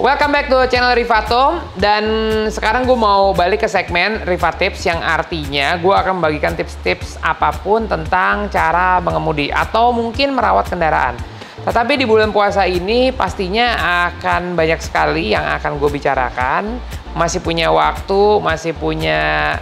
Welcome back to channel Rivato. Dan sekarang gue mau balik ke segmen Riva Tips, yang artinya gue akan membagikan tips-tips apapun tentang cara mengemudi atau mungkin merawat kendaraan. Tetapi di bulan puasa ini pastinya akan banyak sekali yang akan gue bicarakan. Masih punya waktu, masih punya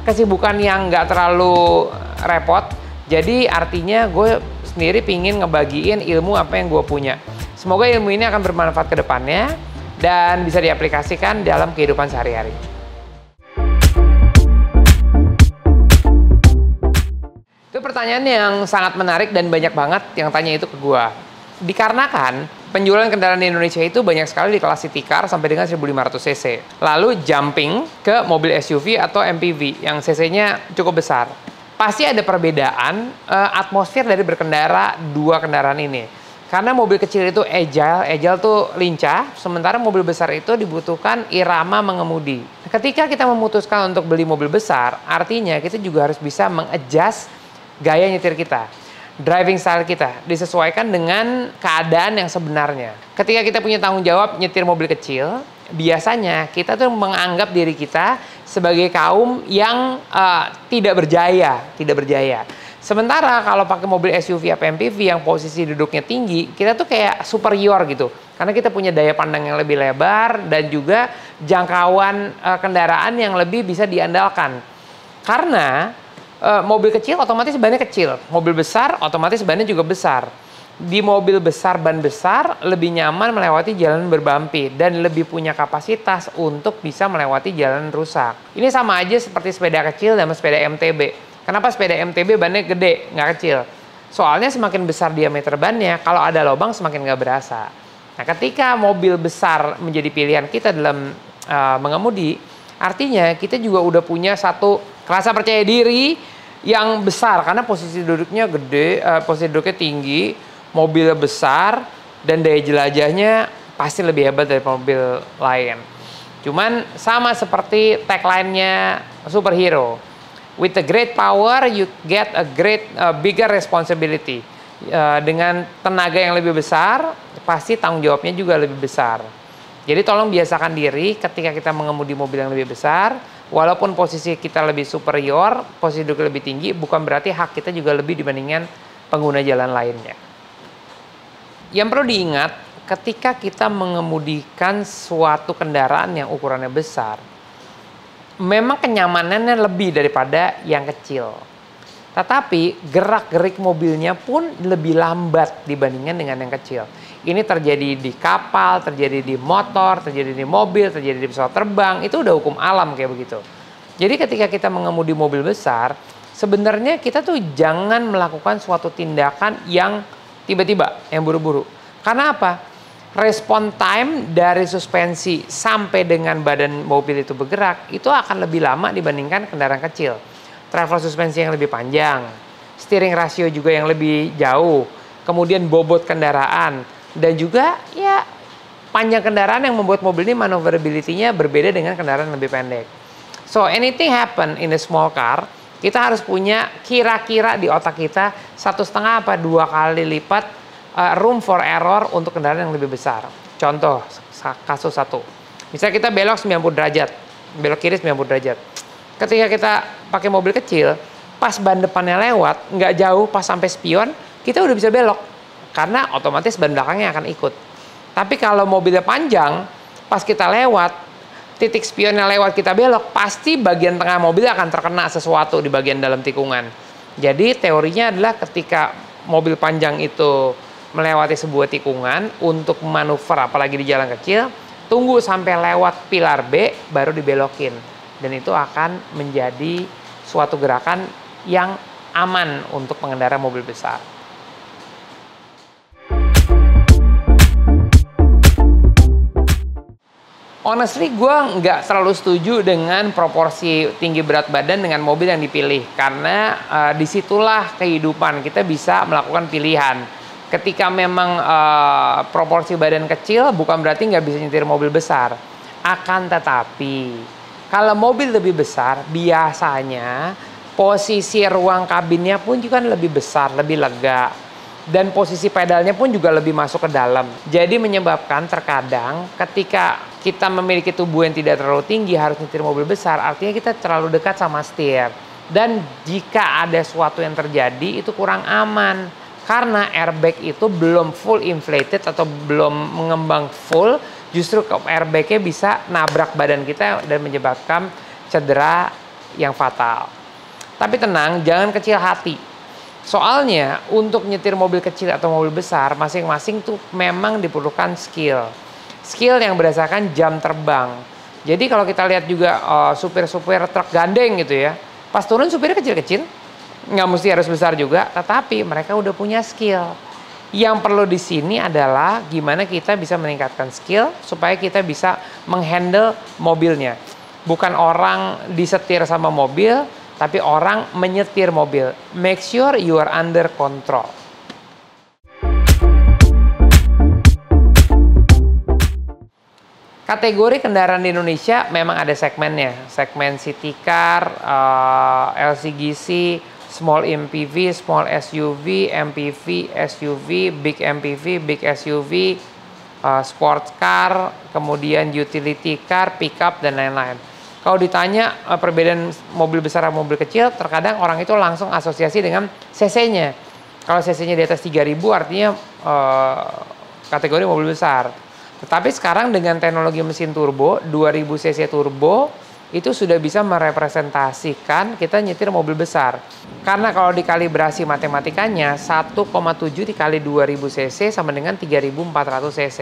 kesibukan yang nggak terlalu repot. Jadi artinya gue sendiri pingin ngebagiin ilmu apa yang gue punya. Semoga ilmu ini akan bermanfaat ke depannya dan bisa diaplikasikan dalam kehidupan sehari-hari. Itu pertanyaan yang sangat menarik dan banyak banget yang tanya itu ke gua. Dikarenakan penjualan kendaraan di Indonesia itu banyak sekali di kelas city car sampai dengan 1500 cc. Lalu jumping ke mobil SUV atau MPV yang cc-nya cukup besar. Pasti ada perbedaan atmosfer dari berkendara dua kendaraan ini. Karena mobil kecil itu agile tuh lincah, sementara mobil besar itu dibutuhkan irama mengemudi. Ketika kita memutuskan untuk beli mobil besar, artinya kita juga harus bisa mengadjust gaya nyetir kita. Driving style kita disesuaikan dengan keadaan yang sebenarnya. Ketika kita punya tanggung jawab nyetir mobil kecil, biasanya kita tuh menganggap diri kita sebagai kaum yang tidak berjaya. Sementara kalau pakai mobil SUV atau MPV yang posisi duduknya tinggi, kita tuh kayak superior gitu. Karena kita punya daya pandang yang lebih lebar dan juga jangkauan kendaraan yang lebih bisa diandalkan. Karena mobil kecil otomatis bannya kecil, mobil besar otomatis bannya juga besar. Di mobil besar, ban besar lebih nyaman melewati jalan berbampi dan lebih punya kapasitas untuk bisa melewati jalan rusak. Ini sama aja seperti sepeda kecil dan sepeda MTB. Kenapa sepeda MTB bannya gede, nggak kecil? Soalnya semakin besar diameter bannya, kalau ada lubang semakin nggak berasa. Nah, ketika mobil besar menjadi pilihan kita dalam mengemudi, artinya kita juga udah punya satu rasa percaya diri yang besar. Karena posisi duduknya gede, posisi duduknya tinggi, mobilnya besar, dan daya jelajahnya pasti lebih hebat dari mobil lain. Cuman sama seperti tagline-nya superhero. With a great power, you get a bigger responsibility. Dengan tenaga yang lebih besar, pasti tanggung jawabnya juga lebih besar. Jadi tolong biasakan diri ketika kita mengemudi mobil yang lebih besar, walaupun posisi kita lebih superior, posisi duduk lebih tinggi, bukan berarti hak kita juga lebih dibandingkan pengguna jalan lainnya. Yang perlu diingat, ketika kita mengemudikan suatu kendaraan yang ukurannya besar, memang kenyamanannya lebih daripada yang kecil. Tetapi gerak-gerik mobilnya pun lebih lambat dibandingkan dengan yang kecil. Ini terjadi di kapal, terjadi di motor, terjadi di mobil, terjadi di pesawat terbang. Itu udah hukum alam kayak begitu. Jadi ketika kita mengemudi mobil besar, sebenarnya kita tuh jangan melakukan suatu tindakan yang tiba-tiba, yang buru-buru. Karena apa? Respon time dari suspensi sampai dengan badan mobil itu bergerak itu akan lebih lama dibandingkan kendaraan kecil. Travel suspensi yang lebih panjang, steering ratio juga yang lebih jauh, kemudian bobot kendaraan, dan juga panjang kendaraan yang membuat mobil ini maneuverability-nya berbeda dengan kendaraan yang lebih pendek. So anything happen in a small car, kita harus punya kira-kira di otak kita 1,5 apa 2 kali lipat room for error untuk kendaraan yang lebih besar. Contoh, kasus satu. Misalnya kita belok 90 derajat, belok kiri 90 derajat. Ketika kita pakai mobil kecil, pas ban depannya lewat, nggak jauh pas sampai spion, kita udah bisa belok. Karena otomatis ban belakangnya akan ikut. Tapi kalau mobilnya panjang, pas kita lewat, titik spionnya lewat kita belok, pasti bagian tengah mobil akan terkena sesuatu di bagian dalam tikungan. Jadi teorinya adalah ketika mobil panjang itu melewati sebuah tikungan untuk manuver apalagi di jalan kecil, tunggu sampai lewat pilar B baru dibelokin, dan itu akan menjadi suatu gerakan yang aman untuk pengendara mobil besar. Honestly, gue nggak terlalu setuju dengan proporsi tinggi berat badan dengan mobil yang dipilih, karena disitulah kehidupan kita bisa melakukan pilihan. Ketika memang proporsi badan kecil bukan berarti nggak bisa nyetir mobil besar. Akan tetapi kalau mobil lebih besar biasanya posisi ruang kabinnya pun juga lebih besar, lebih lega. Dan posisi pedalnya pun juga lebih masuk ke dalam. Jadi menyebabkan terkadang ketika kita memiliki tubuh yang tidak terlalu tinggi harus nyetir mobil besar, artinya kita terlalu dekat sama setir. Dan jika ada sesuatu yang terjadi itu kurang aman. Karena airbag itu belum full inflated atau belum mengembang full, justru airbagnya bisa nabrak badan kita dan menyebabkan cedera yang fatal. Tapi tenang, jangan kecil hati. Soalnya untuk nyetir mobil kecil atau mobil besar masing-masing tuh memang diperlukan skill. Skill yang berdasarkan jam terbang. Jadi kalau kita lihat juga supir-supir truk gandeng gitu ya, pas turun supirnya kecil-kecil, nggak mesti harus besar juga, tetapi mereka udah punya skill. Yang perlu di sini adalah gimana kita bisa meningkatkan skill supaya kita bisa menghandle mobilnya. Bukan orang disetir sama mobil, tapi orang menyetir mobil. Make sure you are under control. Kategori kendaraan di Indonesia memang ada segmennya. Segmen city car, LCGC, small MPV, small SUV, MPV, SUV, big MPV, big SUV, sports car, kemudian utility car, pickup, dan lain-lain. Kalau ditanya perbedaan mobil besar dan mobil kecil, terkadang orang itu langsung asosiasi dengan cc-nya. Kalau cc-nya di atas 3000 artinya kategori mobil besar. Tetapi sekarang dengan teknologi mesin turbo, 2000 cc turbo, itu sudah bisa merepresentasikan kita nyetir mobil besar. Karena kalau dikalibrasi matematikanya, 1,7 dikali 2000 cc sama dengan 3400 cc.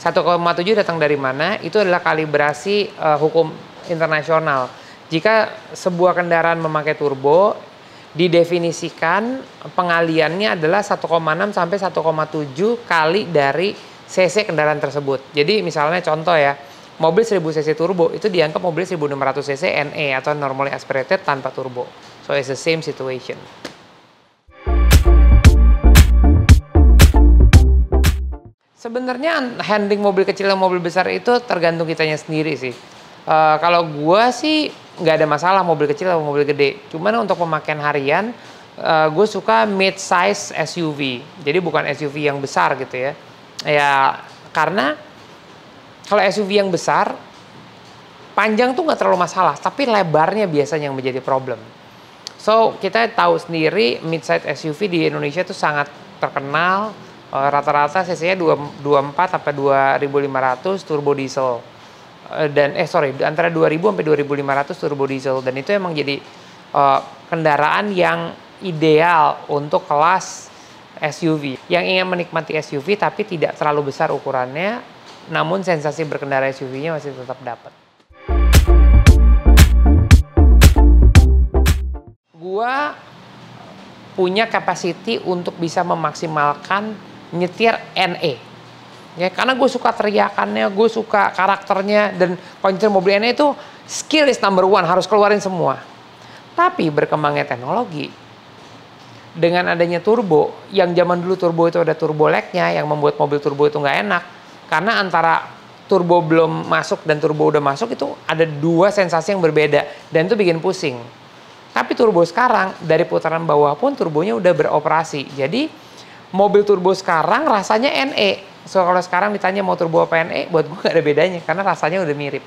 1,7 datang dari mana? Itu adalah kalibrasi hukum internasional. Jika sebuah kendaraan memakai turbo, didefinisikan pengaliannya adalah 1,6 sampai 1,7 kali dari cc kendaraan tersebut. Jadi misalnya contoh ya, mobil 1000 cc turbo itu dianggap mobil 1600 cc NE atau normally aspirated tanpa turbo. So it's the same situation. Sebenarnya handling mobil kecil dan mobil besar itu tergantung kitanya sendiri sih. Kalau gua sih nggak ada masalah mobil kecil atau mobil gede. Cuman untuk pemakaian harian, gue suka mid-size SUV. Jadi bukan SUV yang besar gitu ya. Ya karena kalau SUV yang besar, panjang tuh nggak terlalu masalah, tapi lebarnya biasanya yang menjadi problem. So kita tahu sendiri mid-size SUV di Indonesia tuh sangat terkenal. Rata-rata cc-nya 24 sampai 2500 turbo diesel. Dan antara 2000 sampai 2500 turbo diesel, dan itu emang jadi kendaraan yang ideal untuk kelas SUV yang ingin menikmati SUV tapi tidak terlalu besar ukurannya, namun sensasi berkendara SUV-nya masih tetap dapat. Gua punya capacity untuk bisa memaksimalkan nyetir NE. Ya, karena gue suka teriakannya, gue suka karakternya, dan kalau mobil NE itu skill is number one, harus keluarin semua. Tapi berkembangnya teknologi, dengan adanya turbo, yang zaman dulu turbo itu ada turbo lag-nya, yang membuat mobil turbo itu nggak enak. Karena antara turbo belum masuk dan turbo udah masuk itu ada dua sensasi yang berbeda, dan itu bikin pusing. Tapi turbo sekarang, dari putaran bawah pun turbonya udah beroperasi. Jadi mobil turbo sekarang rasanya NE. So kalau sekarang ditanya mau turbo apa NE, buat gue gak ada bedanya karena rasanya udah mirip.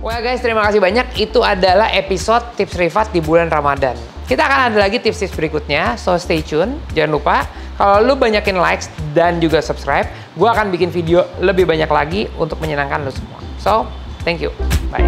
Well guys, terima kasih banyak. Itu adalah episode tips Rifat di bulan Ramadan. Kita akan ada lagi tips-tips berikutnya, so stay tune. Jangan lupa, kalau lu banyakin likes dan juga subscribe, gue akan bikin video lebih banyak lagi untuk menyenangkan lu semua. So, thank you. Bye.